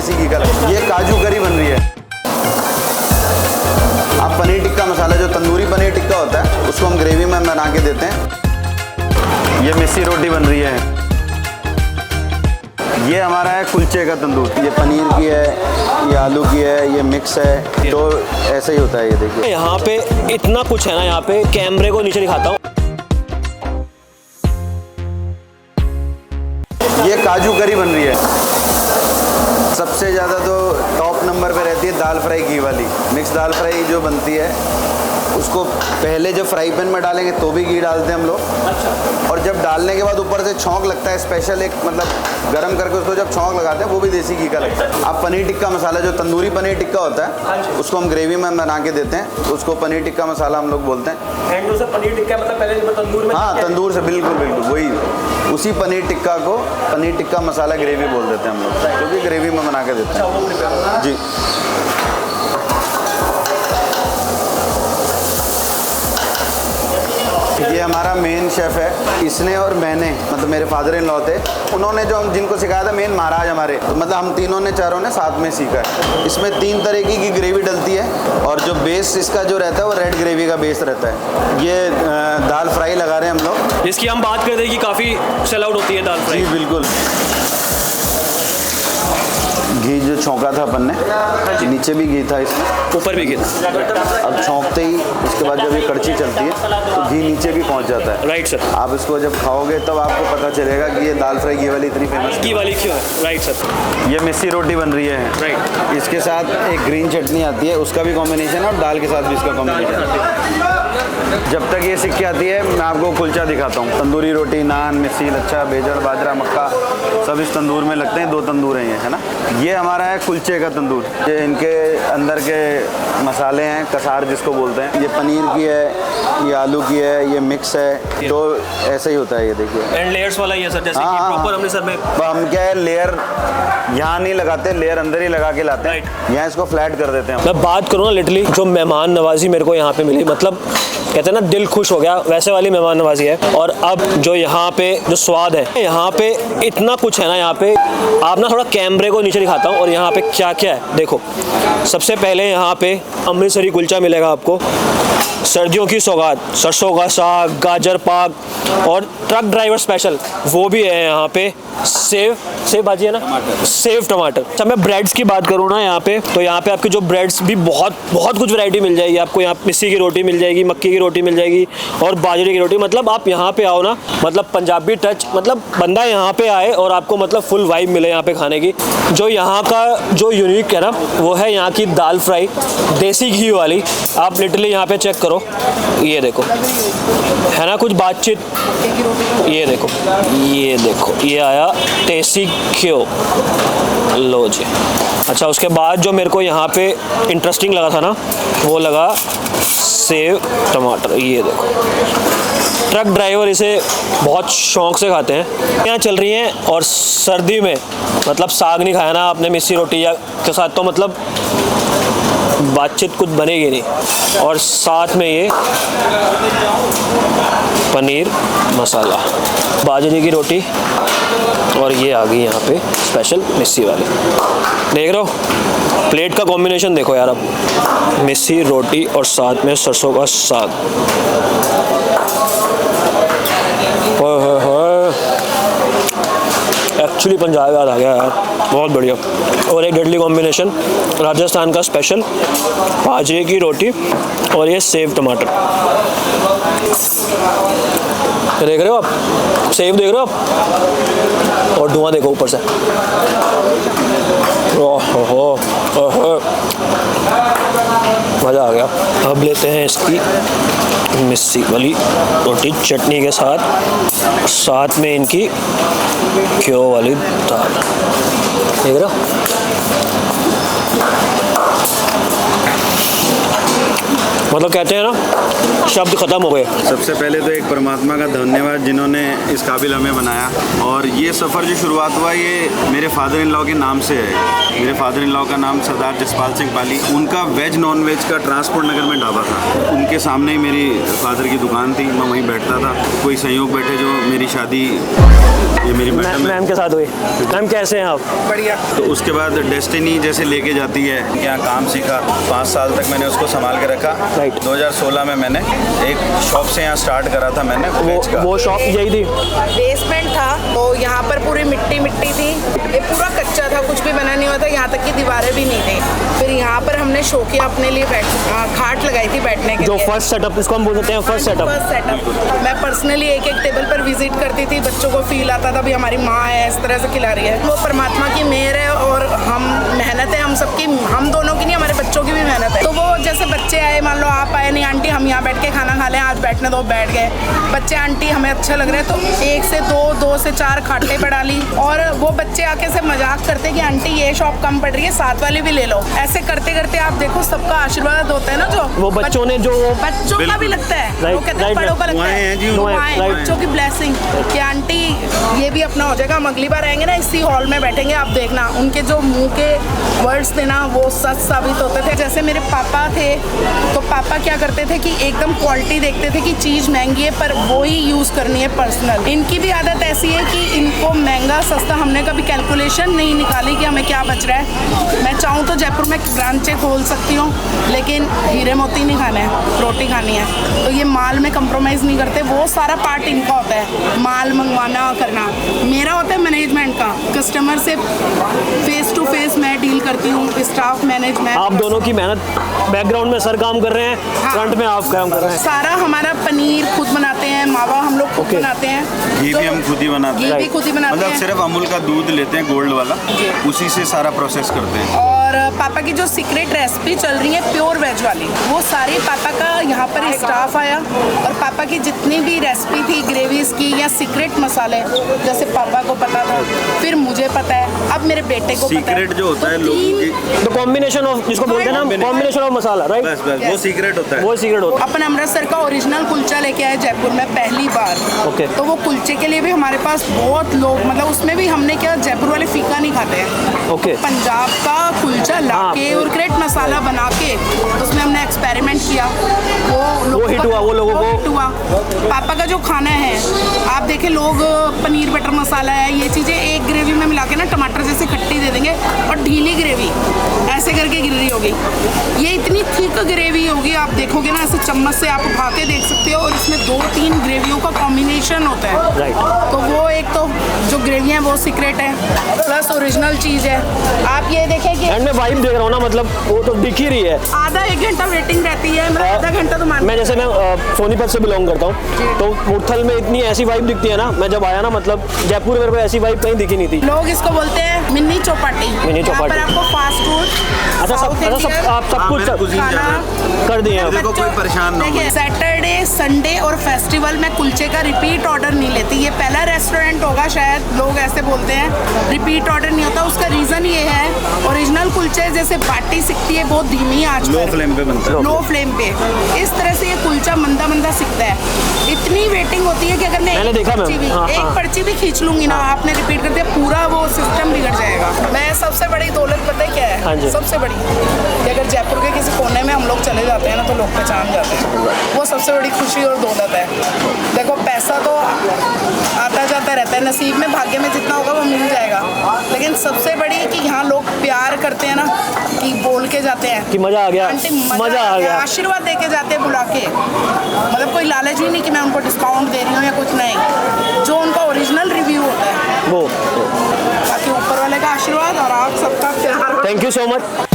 देसी घी का लगता है। ये काजू करी बन रही है। आप पनीर टिक्का मसाला, जो तंदूरी पनीर टिक्का होता है, उसको हम ग्रेवी में बना के देते हैं। ये मिस्सी रोटी बन रही है। ये हमारा है कुलचे का तंदूर। ये पनीर की है, ये आलू की है, ये मिक्स है, तो ऐसे ही होता है। ये देखिए यहाँ पे इतना कुछ है ना, यहाँ पे कैमरे को नीचे दिखाता हूँ। ये काजू करी बन रही है। सबसे ज़्यादा तो टॉप नंबर पे रहती है दाल फ्राई घी वाली। मिक्स दाल फ्राई जो बनती है, उसको पहले जब फ्राई पैन में डालेंगे तो भी घी डालते हैं हम लोग। अच्छा। और जब डालने के बाद ऊपर से छौंक लगता है स्पेशल, एक मतलब गरम करके उसको जब छौंक लगाते हैं, वो भी देसी घी का लगता है। आप पनीर टिक्का मसाला, जो तंदूरी पनीर टिक्का होता है, उसको हम ग्रेवी में बना के देते हैं, उसको पनीर टिक्का मसाला हम लोग बोलते हैं। एंड से पनीर टिक्का मतलब पहले तंदूर में? हाँ, तंदूर से बिल्कुल बिल्कुल वही, उसी पनीर टिक्का को पनीर टिक्का मसाला ग्रेवी बोल देते हैं हम लोग, क्योंकि ग्रेवी में बना के देते हैं जी। ये हमारा मेन शेफ़ है। इसने और मैंने, मतलब मेरे फादर इन लॉ थे, उन्होंने जो जिनको सिखाया था, मेन महाराज हमारे, तो मतलब हम तीनों ने, चारों ने साथ में सीखा है। इसमें 3 तरीके की ग्रेवी डलती है, और जो बेस इसका जो रहता है वो रेड ग्रेवी का बेस रहता है। ये दाल फ्राई लगा रहे हैं हम लोग, जिसकी हम बात करते हैं कि काफ़ी सेल आउट होती है दाल फ्राई। जी बिल्कुल। घी जो छौंका था अपन ने, नीचे भी घी था, इसमें ऊपर भी घी था। अब छौंकते ही उसके बाद जब ये कड़छी चलती है तो घी नीचे भी पहुंच जाता है। Right sir. आप इसको जब खाओगे तब आपको पता चलेगा कि ये दाल फ्राई घी वाली इतनी फेमस घी वाली क्यों है। Right sir. ये मिस्सी रोटी बन रही है। राइट। इसके साथ एक ग्रीन चटनी आती है, उसका भी कॉम्बिनेशन है, और दाल के साथ भी इसका कॉम्बिनेशन है। जब तक ये सीख के आती है, मैं आपको कुलचा दिखाता हूँ। तंदूरी रोटी, नान, मिस्सी, लच्छा, बेजड़, बाजरा, मक्का, सब इस तंदूर में लगते हैं। 2 तंदूर हैं ये, है ना। ये हमारा है कुलचे का तंदूर। ये इनके अंदर के मसाले हैं, कसार जिसको बोलते हैं। ये पनीर की है, ये आलू की है, ये मिक्स है, तो ऐसे ही होता है। ये देखिए एंड लेयर्स वाला ही है सर, जैसे कि प्रॉपर हमने सर में हम क्या है, लेयर यहाँ नहीं लगाते, लेयर अंदर ही लगा के लाते हैं। यहाँ इसको फ्लैट कर देते हैं। मैं बात करूँ ना, लिटरली जो मेहमान नवाजी मेरे को यहाँ पे मिली, मतलब कहते हैं ना दिल खुश हो गया, वैसे वाली मेहमान नवाजी है। और अब जो यहाँ पे जो स्वाद है, यहाँ पे इतना कुछ है ना, यहाँ पे आप ना थोड़ा कैमरे को नीचे दिखाता हूँ, और यहाँ पे क्या क्या है देखो। सबसे पहले यहाँ पे अमृतसरी कुलचा मिलेगा आपको, सर्दियों की सौगात, सरसों का साग, गाजर पाक, और ट्रक ड्राइवर स्पेशल वो भी है यहाँ पे। सेव भाजी है ना, सेव टमाटर। अच्छा, मैं ब्रेड्स की बात करूँ ना यहाँ पे, तो यहाँ पे आपकी जो ब्रेड्स भी बहुत कुछ वैरायटी मिल जाएगी आपको। यहाँ मिस्सी की रोटी मिल जाएगी, मक्की की रोटी मिल जाएगी, और बाजरे की रोटी। मतलब आप यहाँ पे आओ ना, मतलब पंजाबी टच, मतलब बंदा यहाँ पे आए और आपको मतलब फुल वाइब मिले यहाँ पे खाने की। जो यहाँ का जो यूनिक है ना, वो है यहाँ की दाल फ्राई देसी घी वाली। आप लिटरली यहाँ पे चेक करो, ये देखो, है ना कुछ बातचीत। ये देखो, ये देखो, ये आया देसी घ्यो, लो जी। अच्छा, उसके बाद जो मेरे को यहाँ पे इंटरेस्टिंग लगा था ना, वो लगा सेव टमाटर। ये देखो, ट्रक ड्राइवर इसे बहुत शौक से खाते हैं। यहाँ चल रही हैं, और सर्दी में मतलब साग नहीं खाया ना आपने मिस्सी रोटी या के साथ, तो मतलब बातचीत कुछ बनेगी नहीं। और साथ में ये पनीर मसाला, बाजरे की रोटी, और ये आ गई यहाँ पे स्पेशल मिस्सी वाली। देख रहे हो प्लेट का कॉम्बिनेशन, देखो यार अब, मिस्सी रोटी और साथ में सरसों का साग। एक्चुअली पंजाब याद आ गया यार, बहुत बढ़िया। और एक डेडली कॉम्बिनेशन, राजस्थान का स्पेशल बाजरे की रोटी और ये सेव टमाटर। देख रहे हो आप, सेव देख रहे हो आप, और धुआं देखो ऊपर से। ओहो, मज़ा आ गया। अब लेते हैं इसकी मिस्सी वाली रोटी चटनी के साथ में इनकी घ्यो वाली दाल। देख रहे हो, मतलब कहते हैं ना, शब्द ख़त्म हो गए। सबसे पहले तो एक परमात्मा का धन्यवाद जिन्होंने इस काबिल हमें बनाया। और ये सफ़र जो शुरुआत हुआ ये मेरे फादर इन लॉ के नाम से है। मेरे फादर इन लॉ का नाम सरदार जसपाल सिंह पाली। उनका वेज नॉन वेज का ट्रांसपोर्ट नगर में ढाबा था। उनके सामने ही मेरी फादर की दुकान थी, मैं वहीं बैठता था। कोई संयोग बैठे जो मेरी शादी ये मेरी मैम के साथ हुई। मैम कैसे हैं आप? बढ़िया। तो उसके बाद डेस्टिनी जैसे लेके जाती है, यहाँ काम सीखा। 5 साल तक मैंने उसको संभाल के रखा। राइट। 2016 में मैंने एक शॉप से यहाँ स्टार्ट करा था मैंने वेज का। वो शॉप यही थी? बेसमेंट था तो यहाँ पर पूरी मिट्टी मिट्टी थी। ये पूरा कच्चा था, कुछ भी बना नहीं हुआ था, यहाँ तक की दीवारें भी नहीं थी। फिर यहाँ पर हमने शौकिया अपने लिए खाट लगाई थी बैठने के जो लिए। फर्स्ट सेटअप, इसको हम बोल सकते हैं फर्स्ट सेटअप। मैं पर्सनली एक एक टेबल पर विजिट करती थी। बच्चों को फील आता था भी हमारी माँ है, इस तरह से खिला रही है। वो परमात्मा की मेहर है और हम मेहनत है, हम सबकी, हम दोनों की नहीं, हमारे बच्चों की भी मेहनत है। तो वो जैसे बच्चे आए, मान लो आप आए, नहीं आंटी हम यहाँ बैठ के खाना खा लें, आज बैठने दो, बैठ गए बच्चे। आंटी हमें अच्छा लग रहा है तो 1 से 2, 2 से 4 खाटले बढ़ा ली। और वो बच्चे आके से मजाक करते कि आंटी ये शॉप कम पड़ रही है, साथ वाली भी ले लो। ऐसे करते करते आप देखो सबका आशीर्वाद होता है ना, जो वो बच्चों ने जो बच्चों का भी लगता है, वो कहते हैं बड़ों का लगता है, बच्चों की ब्लेसिंग कि आंटी ये भी अपना हो जाएगा। हम अगली बार आएंगे ना इसी हॉल में बैठेंगे, आप देखना उनके जो मुंह के वर्ड्स थे ना वो सच साबित होते थे। जैसे मेरे पापा थे तो पापा क्या करते थे कि एकदम क्वालिटी देखते थे कि चीज़ महंगी है पर वो ही यूज़ करनी है पर्सनल। इनकी भी आदत ऐसी है कि इनको महंगा सस्ता, हमने कभी कैलकुलेशन नहीं निकाली कि हमें क्या बच रहा है। मैं चाहूँ तो जयपुर में ब्रांचें खोल सकती हूँ लेकिन हीरे मोती नहीं खाने हैं, रोटी खानी है। तो ये माल में कंप्रोमाइज़ नहीं करते, वो सारा पार्ट इनका होता है, माल मंगवाना करना। मेरा होता है मैनेजमेंट का, कस्टमर से फेस टू फेस मैं डील करती हूँ, स्टाफ मैनेजमेंट। आप दोनों की मेहनत, बैकग्राउंड में सर काम कर रहे हैं, हाँ। फ्रंट में आप काम कर रहे हैं। सारा हमारा पनीर खुद बनाते हैं, मावा हम लोग खुद बनाते हैं, घी भी हम खुद ही बनाते हैं। घी भी खुद ही बनाते मतलब हैं। सिर्फ अमूल का दूध लेते हैं गोल्ड वाला, उसी से सारा प्रोसेस करते हैं। और पापा की जो सीक्रेट रेसिपी चल रही है प्योर वेज वाली, वो सारी पापा का यहाँ पर स्टाफ आया और पापा की जितनी भी रेसिपी थी ग्रेवीज की या सीक्रेट मसाले, जैसे पापा को पता था, फिर मुझे पता है, अब मेरे बेटे को पता है। सीक्रेट जो होता है तो लोगों की, तो कॉम्बिनेशन ऑफ, जिसको बोलते हैं ना कॉम्बिनेशन ऑफ मसाला, राइट? बस वो सीक्रेट होता है। वो सीक्रेट होता अपन अमृतसर का ओरिजिनल कुलचा लेके आए जयपुर में पहली बार। ओके। तो वो कुलचे के लिए भी हमारे पास बहुत लोग, मतलब उसमें भी हमने क्या, जयपुर वाले फीका नहीं खाते हैं। ओके। पंजाब का कुलचा लाके और ग्रेट मसाला बना के उसमें हमने एक्सपेरिमेंट किया, वो हिट हुआ, वो लोगों को हिट हुआ। पापा का जो खाना है, आप देखें लोग पनीर बटर मसाला है, ये चीज़ें एक ग्रेवी में मिला के ना टमाटर जैसे खट्टी दे देंगे और ढीली ग्रेवी ऐसे करके गिर रही होगी। ये इतनी थिक ग्रेवी होगी, आप देखोगे ना ऐसे चम्मच से आप उठा के देख सकते हो, और इसमें 2-3 ग्रेवियों का कॉम्बिनेशन होता है। राइट। तो वो एक तो जो ग्रेवी है वो सीक्रेट है, प्लस ओरिजिनल चीज़ है। आप ये देखें कि एंड मैं वाइब देख रहा हूँ ना, मतलब वो तो दिख ही रही है। आधा 1 घंटा वेटिंग रहती है, मतलब आधा घंटा तो मान। मैं जैसे मैं सोनीपत से बिलोंग करता हूँ, तो मुरथल में इतनी ऐसी वाइब दिखती है ना, मैं जब आया ना, मतलब जयपुर मेरे को ऐसी वाइब कहीं दिखी नहीं थी। लोग इसको बोलते हैं मिनी चौपाटी। मिनी चौपाटी। यहाँ पर आपको फास्ट फूड, अच्छा, सब आप सब कुछ कर दिए हैं। देखो कोई परेशान ना हो। देखिए सैटरडे, संडे और फेस्टिवल में कुलचे का रिपीट ऑर्डर नहीं लेती। ये पहला रेस्टोरेंट होगा शायद, लोग ऐसे बोलते हैं रिपीट ऑर्डर नहीं होता। उसका रीज़न ये है, ओरिजिनल कुलचे जैसे बाटी सिकती है बहुत धीमी आंच लो पर, फ्लेम पे बनता है। लो फ्लेम पे, इस तरह से ये कुलचा मंदा मंदा सिकता है। इतनी वेटिंग होती है कि अगर मैं मैंने देखा मैम, हाँ, एक हाँ। पर्ची भी खींच लूंगी ना, आपने रिपीट कर दिया, पूरा वो सिस्टम बिगड़ जाएगा। मैं सबसे बड़ी दौलत पता है क्या हाँ है? जी। सबसे बड़ी कि अगर जयपुर के किसी कोने में हम लोग चले जाते हैं ना तो लोग पहचान जाते हैं, वो सबसे बड़ी खुशी और दौलत है। देखो पैसा तो आता जाता रहता है, नसीब में भाग्य में जितना होगा वो मिल जाएगा, लेकिन सबसे बड़ी कि यहाँ लोग प्यार करते हैं ना, कि बोल के जाते हैं कि मजा आ गया, आंटी मजा आ गया, आशीर्वाद दे के जाते हैं बुला के। मतलब कोई लालच भी नहीं कि मैं उनको डिस्काउंट दे रही हूँ या कुछ, नहीं, जो उनका ओरिजिनल रिव्यू होता है वो। बाकी ऊपर वाले का आशीर्वाद और आप सबका प्यार। Thank you so much.